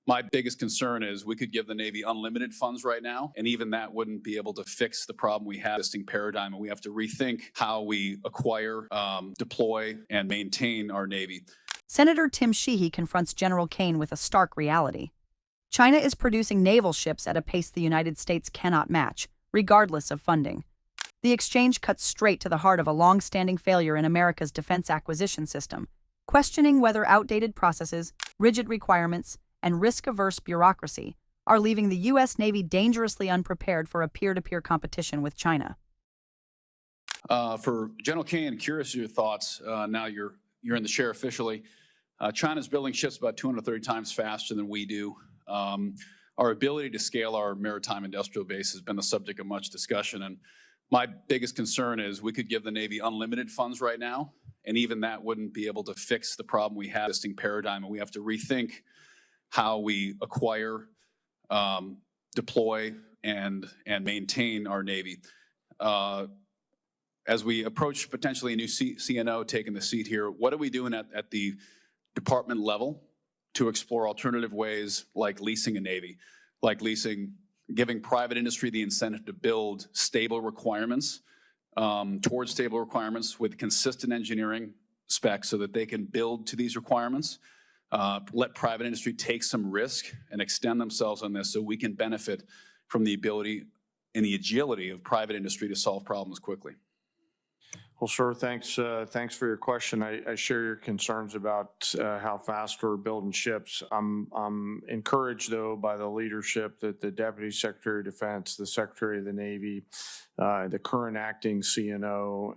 My biggest concern is we could give the Navy unlimited funds right now, and even that wouldn't be able to fix the problem we have, existing paradigm, and we have to rethink how we acquire, deploy, and maintain our Navy. Senator Tim Sheehy confronts General Caine with a stark reality. China is producing naval ships at a pace the United States cannot match, regardless of funding. The exchange cuts straight to the heart of a long-standing failure in America's defense acquisition system, questioning whether outdated processes, rigid requirements, and risk-averse bureaucracy are leaving the U.S. Navy dangerously unprepared for a peer-to-peer competition with China. For General Caine, curious your thoughts. Now you're in the chair officially. China's building ships about 230 times faster than we do. Our ability to scale our maritime industrial base has been the subject of much discussion, and my biggest concern is we could give the Navy unlimited funds right now, and even that wouldn't be able to fix the problem we have, existing paradigm, and we have to rethink how we acquire, deploy, and maintain our Navy. As we approach potentially a new CNO taking the seat here, what are we doing at the department level to explore alternative ways like leasing a Navy, giving private industry the incentive to build stable requirements, towards stable requirements with consistent engineering specs so that they can build to these requirements. Let private industry take some risk and extend themselves on this so we can benefit from the ability and the agility of private industry to solve problems quickly. Well, sir, thanks for your question. I share your concerns about how fast we're building ships. I'm encouraged, though, by the leadership that the Deputy Secretary of Defense, the Secretary of the Navy, the current acting CNO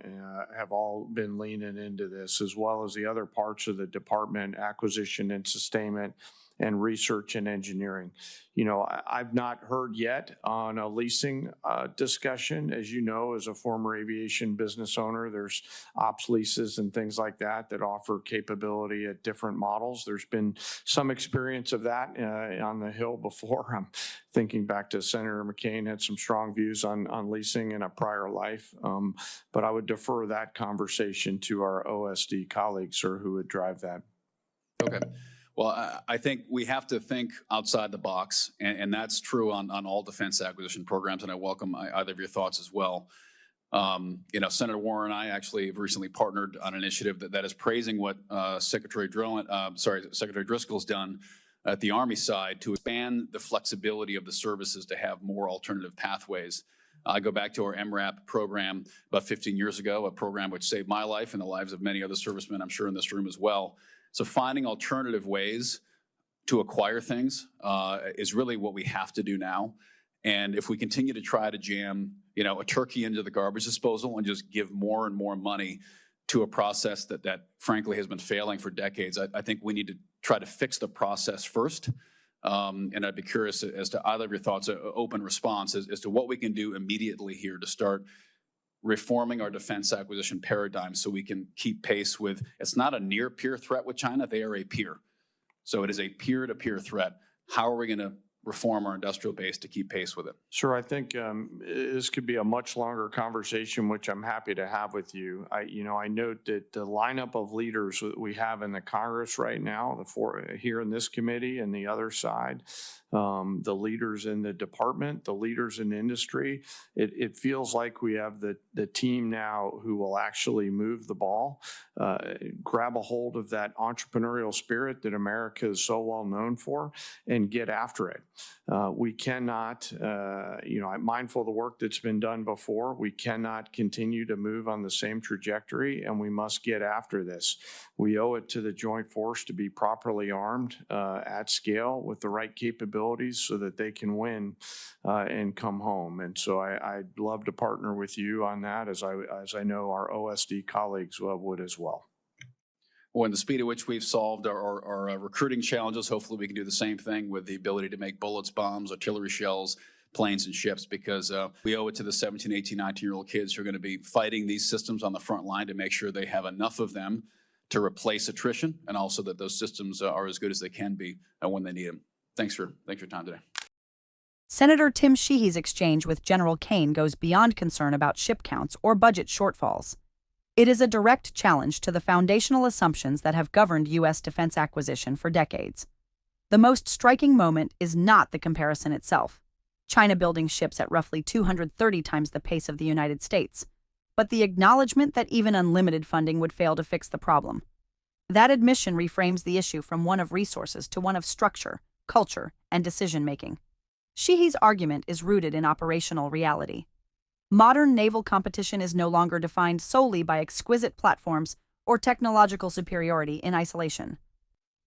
have all been leaning into this, as well as the other parts of the department, acquisition and sustainment, and research and engineering. You know, I've not heard yet on a leasing discussion. As you know, as a former aviation business owner, there's ops leases and things like that that offer capability at different models. There's been some experience of that on the Hill before. I'm thinking back to Senator McCain had some strong views on leasing in a prior life, but I would defer that conversation to our OSD colleagues, sir, who would drive that. Okay. Well, I think we have to think outside the box, and that's true on all defense acquisition programs, and I welcome either of your thoughts as well. You know, Senator Warren and I actually have recently partnered on an initiative that is praising what Secretary Driscoll's done at the Army side to expand the flexibility of the services to have more alternative pathways. I go back to our MRAP program about 15 years ago, a program which saved my life and the lives of many other servicemen, I'm sure in this room as well. So finding alternative ways to acquire things is really what we have to do now. And if we continue to try to jam, you know, a turkey into the garbage disposal and just give more and more money to a process that frankly has been failing for decades, I think we need to try to fix the process first. And I'd be curious as to either of your thoughts, an open response as to what we can do immediately here to start reforming our defense acquisition paradigm so we can keep pace with, it's not a near peer threat with China, they are a peer. So it is a peer-to-peer threat. How are we going to reform our industrial base to keep pace with it? Sure, I think this could be a much longer conversation, which I'm happy to have with you. I note that the lineup of leaders that we have in the Congress right now, here in this committee and the other side, the leaders in the department, the leaders in industry, it feels like we have the team now who will actually move the ball, grab a hold of that entrepreneurial spirit that America is so well known for, and get after it. We cannot, I'm mindful of the work that's been done before. We cannot continue to move on the same trajectory, and we must get after this. We owe it to the Joint Force to be properly armed at scale with the right capabilities so that they can win and come home. And so I'd love to partner with you on that, as I know our OSD colleagues would as well. Well, in the speed at which we've solved our recruiting challenges, hopefully we can do the same thing with the ability to make bullets, bombs, artillery shells, planes, and ships, because we owe it to the 17, 18, 19-year-old kids who are going to be fighting these systems on the front line to make sure they have enough of them to replace attrition, and also that those systems are as good as they can be when they need them. Thanks for your time today. Senator Tim Sheehy's exchange with General Caine goes beyond concern about ship counts or budget shortfalls. It is a direct challenge to the foundational assumptions that have governed U.S. defense acquisition for decades. The most striking moment is not the comparison itself, China building ships at roughly 230 times the pace of the United States, but the acknowledgement that even unlimited funding would fail to fix the problem. That admission reframes the issue from one of resources to one of structure, culture, and decision-making. Sheehy's argument is rooted in operational reality. Modern naval competition is no longer defined solely by exquisite platforms or technological superiority in isolation.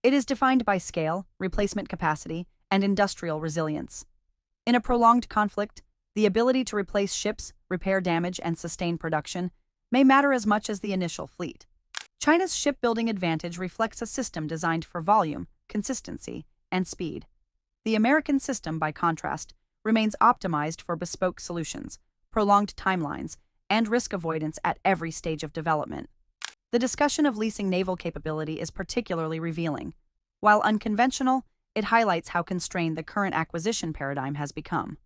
It is defined by scale, replacement capacity, and industrial resilience. In a prolonged conflict, the ability to replace ships, repair damage, and sustain production may matter as much as the initial fleet. China's shipbuilding advantage reflects a system designed for volume, consistency, and speed. The American system, by contrast, remains optimized for bespoke solutions, prolonged timelines, and risk avoidance at every stage of development. The discussion of leasing naval capability is particularly revealing. While unconventional, it highlights how constrained the current acquisition paradigm has become.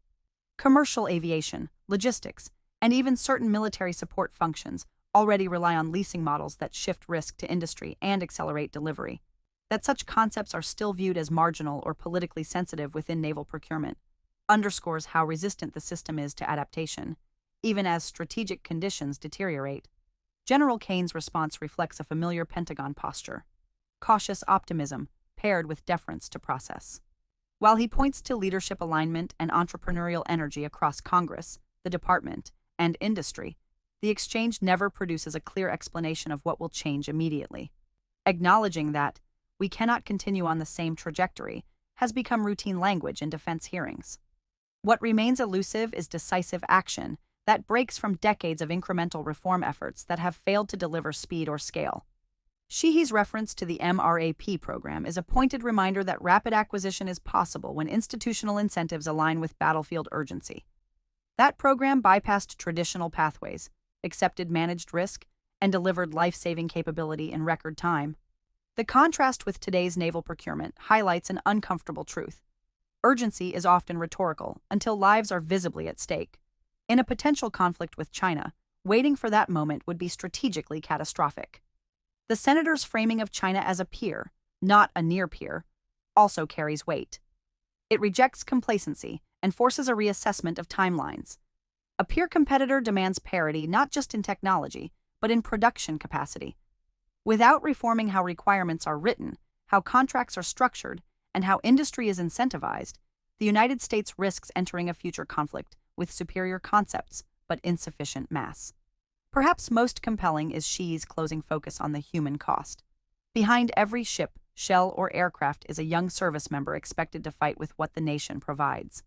Commercial aviation, logistics, and even certain military support functions already rely on leasing models that shift risk to industry and accelerate delivery. That such concepts are still viewed as marginal or politically sensitive within naval procurement underscores how resistant the system is to adaptation, even as strategic conditions deteriorate. General Caine's response reflects a familiar Pentagon posture: cautious optimism paired with deference to process. While he points to leadership alignment and entrepreneurial energy across Congress, the department, and industry, the exchange never produces a clear explanation of what will change immediately. Acknowledging that we cannot continue on the same trajectory has become routine language in defense hearings. What remains elusive is decisive action that breaks from decades of incremental reform efforts that have failed to deliver speed or scale. Sheehy's reference to the MRAP program is a pointed reminder that rapid acquisition is possible when institutional incentives align with battlefield urgency. That program bypassed traditional pathways, accepted managed risk, and delivered life-saving capability in record time. The contrast with today's naval procurement highlights an uncomfortable truth. Urgency is often rhetorical until lives are visibly at stake. In a potential conflict with China, waiting for that moment would be strategically catastrophic. The senator's framing of China as a peer, not a near peer, also carries weight. It rejects complacency and forces a reassessment of timelines. A peer competitor demands parity not just in technology, but in production capacity. Without reforming how requirements are written, how contracts are structured, and how industry is incentivized, the United States risks entering a future conflict with superior concepts but insufficient mass. Perhaps most compelling is Sheehy's closing focus on the human cost. Behind every ship, shell, or aircraft is a young service member expected to fight with what the nation provides.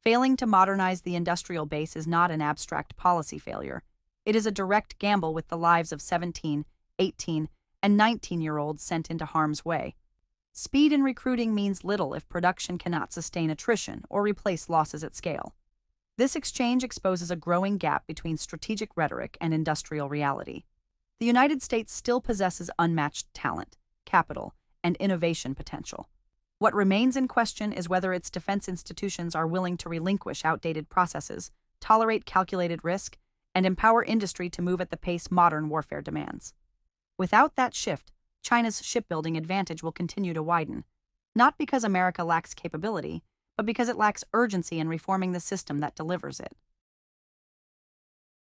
Failing to modernize the industrial base is not an abstract policy failure. It is a direct gamble with the lives of 17, 18, and 19-year-olds sent into harm's way. Speed in recruiting means little if production cannot sustain attrition or replace losses at scale. This exchange exposes a growing gap between strategic rhetoric and industrial reality. The United States still possesses unmatched talent, capital, and innovation potential. What remains in question is whether its defense institutions are willing to relinquish outdated processes, tolerate calculated risk, and empower industry to move at the pace modern warfare demands. Without that shift, China's shipbuilding advantage will continue to widen, not because America lacks capability, but because it lacks urgency in reforming the system that delivers it.